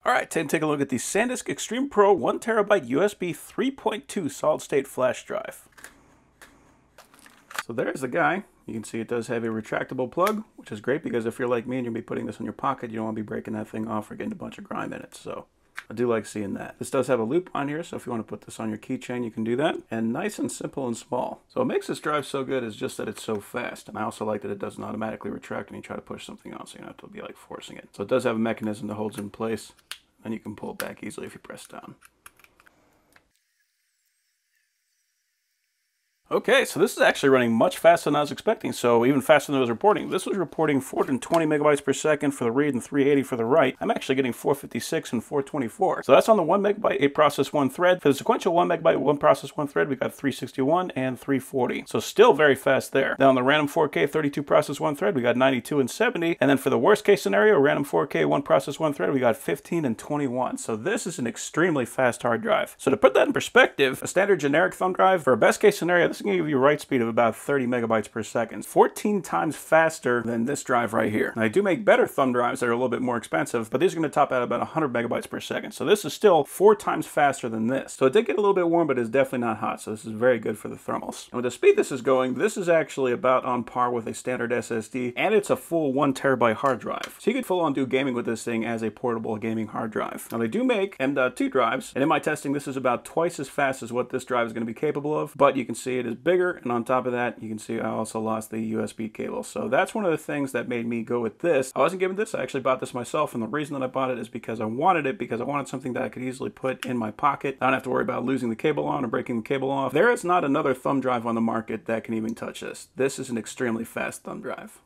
All right, time to take a look at the Sandisk Extreme Pro 1TB USB 3.2 solid-state flash drive. So there's the guy. You can see it does have a retractable plug, which is great because if you're like me and you'll be putting this in your pocket, you don't want to be breaking that thing off or getting a bunch of grime in it. So I do like seeing that. This does have a loop on here, so if you want to put this on your keychain, you can do that. And nice and simple and small. So what makes this drive so good is just that it's so fast. And I also like that it doesn't automatically retract when you try to push something on, so you don't have to be like forcing it. So it does have a mechanism that holds it in place, and you can pull it back easily if you press down. Okay, so this is actually running much faster than I was expecting, so even faster than I was reporting. This was reporting 420 megabytes per second for the read and 380 for the write. I'm actually getting 456 and 424. So that's on the 1 megabyte, 8 process, 1 thread. For the sequential 1 megabyte, 1 process, 1 thread, we got 361 and 340. So still very fast there. Then on the random 4K, 32 process, 1 thread, we got 92 and 70. And then for the worst case scenario, random 4K, 1 process, 1 thread, we got 15 and 21. So this is an extremely fast hard drive. So to put that in perspective, a standard generic thumb drive, for a best case scenario, this is going to give you a write speed of about 30 megabytes per second. 14 times faster than this drive right here. Now, I do make better thumb drives that are a little bit more expensive, but these are going to top out about 100 megabytes per second. So this is still 4 times faster than this. So it did get a little bit warm, but it's definitely not hot. So this is very good for the thermals. And with the speed this is going, this is actually about on par with a standard SSD, and it's a full 1 terabyte hard drive. So you could full on do gaming with this thing as a portable gaming hard drive. Now they do make M.2 drives, and in my testing, this is about twice as fast as what this drive is going to be capable of, but you can see it is bigger, and on top of that, you can see I also lost the USB cable. So that's one of the things that made me go with this. I wasn't given this, I actually bought this myself, and the reason that I bought it is because I wanted it, because I wanted something that I could easily put in my pocket. I don't have to worry about losing the cable on or breaking the cable off. There is not another thumb drive on the market that can even touch this. This is an extremely fast thumb drive.